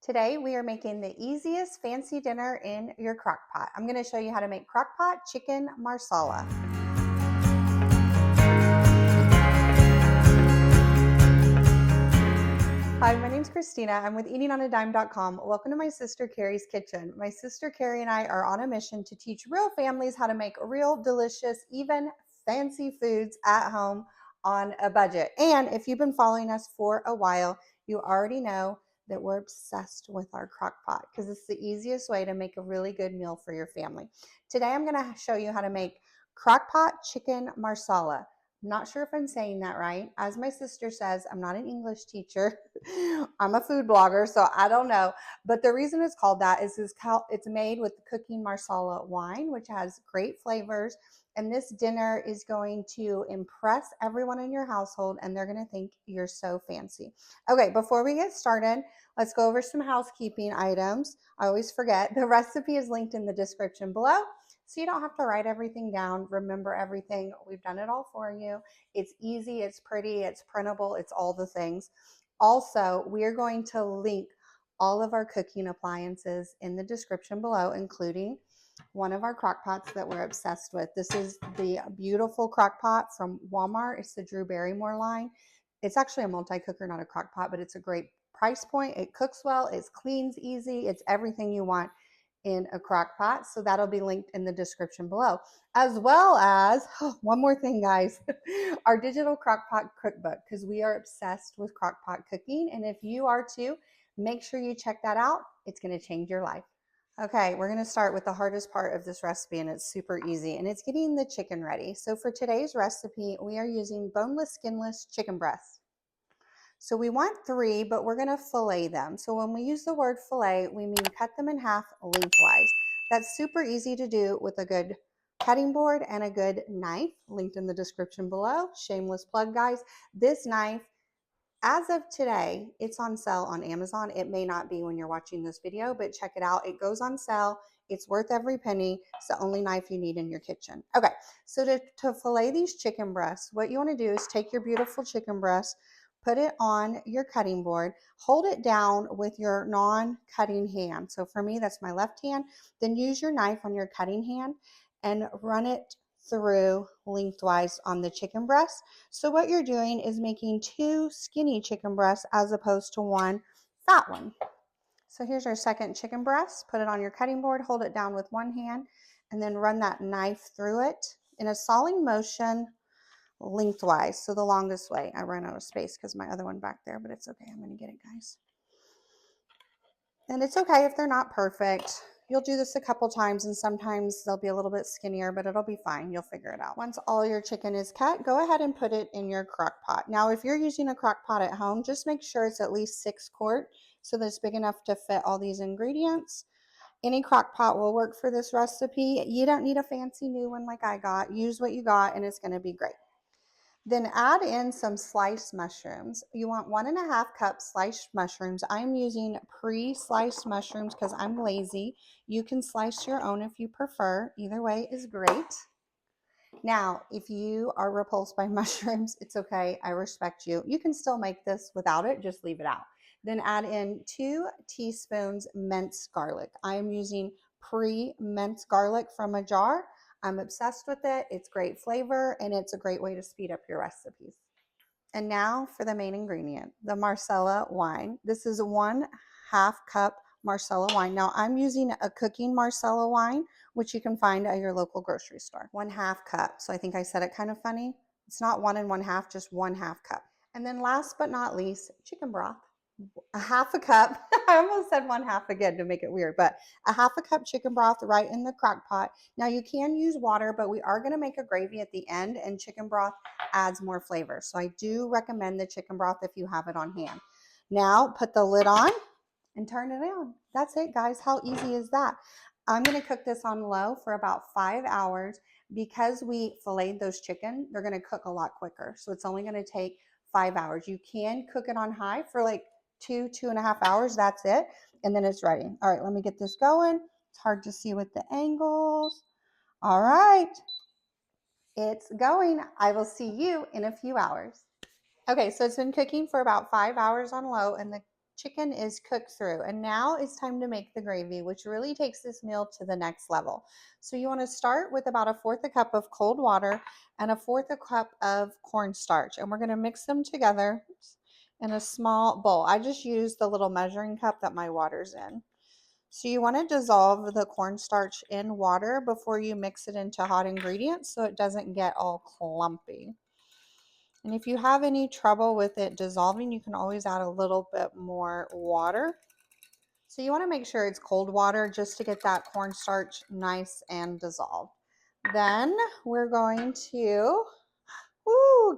Today we are making the easiest fancy dinner in your crock pot. I'm going to show you how to make crock pot chicken marsala. Hi, my name's Christina. I'm with eatingonadime.com. Welcome to my sister Carrie's kitchen. My sister Carrie and I are on a mission to teach real families how to make real delicious, even fancy foods at home on a budget. And if you've been following us for a while, you already know that we're obsessed with our crock pot because it's the easiest way to make a really good meal for your family. Today I'm going to show you how to make crock pot chicken marsala. I'm not sure if I'm saying that right. As my sister says, I'm not an English teacher. I'm a food blogger, so I don't know. But the reason it's called that is it's made with the cooking Marsala wine, which has great flavors. And this dinner is going to impress everyone in your household, and they're going to think you're so fancy. Okay, before we get started, let's go over some housekeeping items. I always forget. The recipe is linked in the description below, so you don't have to write everything down, remember everything. We've done it all for you. It's easy, it's pretty, it's printable, it's all the things. Also, we are going to link all of our cooking appliances in the description below, including one of our crock pots that we're obsessed with. This is the beautiful crock pot from Walmart. It's the Drew Barrymore line. It's actually a multi-cooker, not a crock pot, but it's a great price point. It cooks well, it cleans easy, it's everything you want in a crock pot. So that'll be linked in the description below, as well as one more thing, guys, our digital crock pot cookbook, because we are obsessed with crock pot cooking. And if you are too, make sure you check that out. It's going to change your life. Okay, we're going to start with the hardest part of this recipe, and it's super easy, and it's getting the chicken ready. So for today's recipe, we are using boneless, skinless chicken breasts. So we want 3, but we're going to fillet them. So when we use the word fillet, we mean cut them in half lengthwise. That's super easy to do with a good cutting board and a good knife, linked in the description below. Shameless plug, guys. This knife, as of today, it's on sale on Amazon. It may not be when you're watching this video, but check it out. It goes on sale. It's worth every penny. It's the only knife you need in your kitchen. Okay, so to fillet these chicken breasts, what you want to do is take your beautiful chicken breast, put it on your cutting board, hold it down with your non-cutting hand. So for me, that's my left hand. Then use your knife on your cutting hand and run it through lengthwise on the chicken breast. So what you're doing is making 2 skinny chicken breasts as opposed to 1 fat one. So here's your second chicken breast. Put it on your cutting board, hold it down with one hand, and then run that knife through it in a sawing motion lengthwise. So the longest way. I ran out of space because my other one back there, but it's okay. I'm going to get it, guys. And it's okay if they're not perfect. You'll do this a couple times, and sometimes they'll be a little bit skinnier, but it'll be fine. You'll figure it out. Once all your chicken is cut, go ahead and put it in your crock pot. Now, if you're using a crock pot at home, just make sure it's at least 6 quart so that it's big enough to fit all these ingredients. Any crock pot will work for this recipe. You don't need a fancy new one like I got. Use what you got, and it's going to be great. Then add in some sliced mushrooms. You want 1.5 cups sliced mushrooms. I'm using pre-sliced mushrooms because I'm lazy. You can slice your own if you prefer. Either way is great. Now, if you are repulsed by mushrooms, it's okay. I respect you. You can still make this without it. Just leave it out. Then add in 2 teaspoons minced garlic. I am using pre-minced garlic from a jar. I'm obsessed with it. It's great flavor, and it's a great way to speed up your recipes. And now for the main ingredient, the Marsala wine. This is 1/2 cup Marsala wine. Now I'm using a cooking Marsala wine, which you can find at your local grocery store. 1/2 cup. So I think I said it kind of funny. It's not 1 and 1/2, just 1/2 cup. And then last but not least, chicken broth. 1/2 cup. I almost said 1/2 again to make it weird, but 1/2 cup chicken broth right in the crock pot. Now you can use water, but we are going to make a gravy at the end, and chicken broth adds more flavor. So I do recommend the chicken broth if you have it on hand. Now put the lid on and turn it on. That's it, guys. How easy is that? I'm going to cook this on low for about 5 hours. Because we filleted those chicken, they're going to cook a lot quicker. So it's only going to take 5 hours. You can cook it on high for like 2.5 hours. That's it. And then it's ready. All right, let me get this going. It's hard to see with the angles. All right. It's going. I will see you in a few hours. Okay, so it's been cooking for about 5 hours on low, and the chicken is cooked through. And now it's time to make the gravy, which really takes this meal to the next level. So you want to start with about 1/4 cup of cold water and 1/4 cup of cornstarch. And we're going to mix them together in a small bowl. I just use the little measuring cup that my water's in. So you want to dissolve the cornstarch in water before you mix it into hot ingredients so it doesn't get all clumpy. And if you have any trouble with it dissolving, you can always add a little bit more water. So you want to make sure it's cold water just to get that cornstarch nice and dissolved. Then we're going to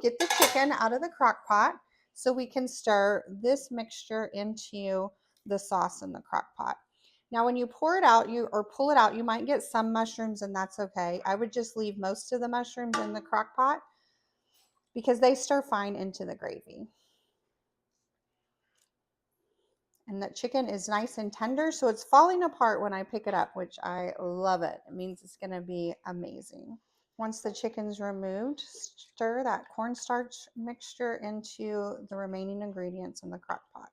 get the chicken out of the crock pot so we can stir this mixture into the sauce in the crock pot. Now, when you pour it out, or pull it out, you might get some mushrooms, and that's okay. I would just leave most of the mushrooms in the crock pot because they stir fine into the gravy. And that chicken is nice and tender, so it's falling apart when I pick it up, which I love it. It means it's going to be amazing. Once the chicken's removed, stir that cornstarch mixture into the remaining ingredients in the crock pot.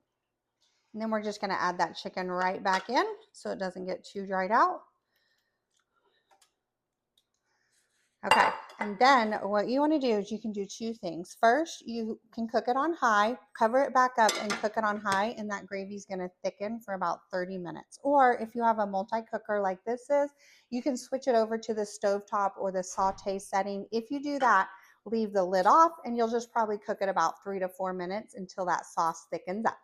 And then we're just going to add that chicken right back in so it doesn't get too dried out. Okay, and then what you want to do is you can do two things. First, you can cook it on high, cover it back up and cook it on high, and that gravy is going to thicken for about 30 minutes. Or if you have a multi-cooker like this is, you can switch it over to the stovetop or the saute setting. If you do that, leave the lid off and you'll just probably cook it about 3 to 4 minutes until that sauce thickens up.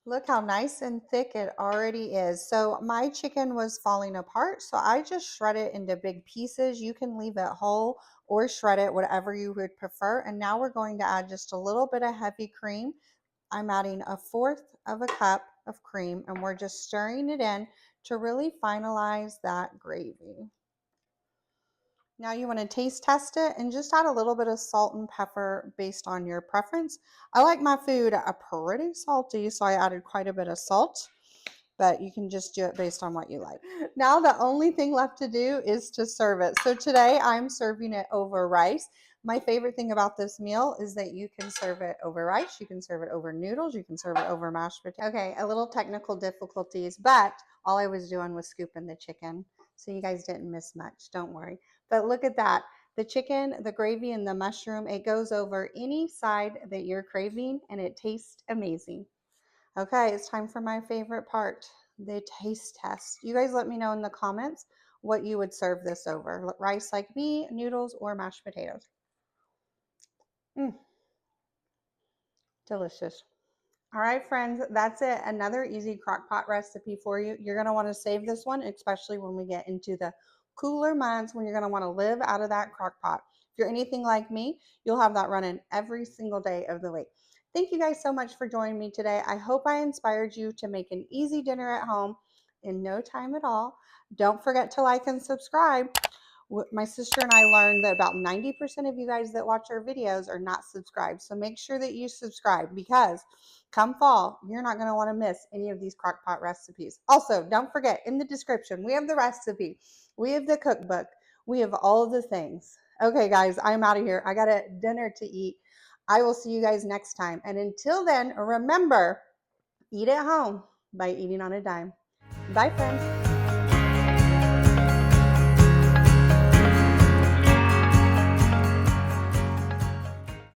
Look how nice and thick it already is. So my chicken was falling apart, so I just shred it into big pieces. You can leave it whole or shred it, whatever you would prefer. And now we're going to add just a little bit of heavy cream. I'm adding 1/4 of a cup of cream, and we're just stirring it in to really finalize that gravy. Now you want to taste test it and just add a little bit of salt and pepper based on your preference. I like my food pretty salty, so I added quite a bit of salt, but you can just do it based on what you like. Now the only thing left to do is to serve it. So today I'm serving it over rice. My favorite thing about this meal is that you can serve it over rice, you can serve it over noodles, you can serve it over mashed potatoes. Okay, a little technical difficulties, but all I was doing was scooping the chicken. So you guys didn't miss much, don't worry. But look at that. The chicken, the gravy, and the mushroom, it goes over any side that you're craving and it tastes amazing. Okay, it's time for my favorite part, the taste test. You guys let me know in the comments what you would serve this over. Rice like me, noodles, or mashed potatoes. Delicious. All right, friends, that's it. Another easy crock pot recipe for you. You're going to want to save this one, especially when we get into the cooler months when you're going to want to live out of that crock pot. If you're anything like me, you'll have that running every single day of the week. Thank you guys so much for joining me today. I hope I inspired you to make an easy dinner at home in no time at all. Don't forget to like and subscribe. My sister and I learned that about 90% of you guys that watch our videos are not subscribed. So make sure that you subscribe because come fall, you're not going to want to miss any of these crock pot recipes. Also, don't forget in the description, we have the recipe, we have the cookbook, we have all of the things. Okay, guys, I'm out of here. I got a dinner to eat. I will see you guys next time. And until then, remember, eat at home by eating on a dime. Bye, friends.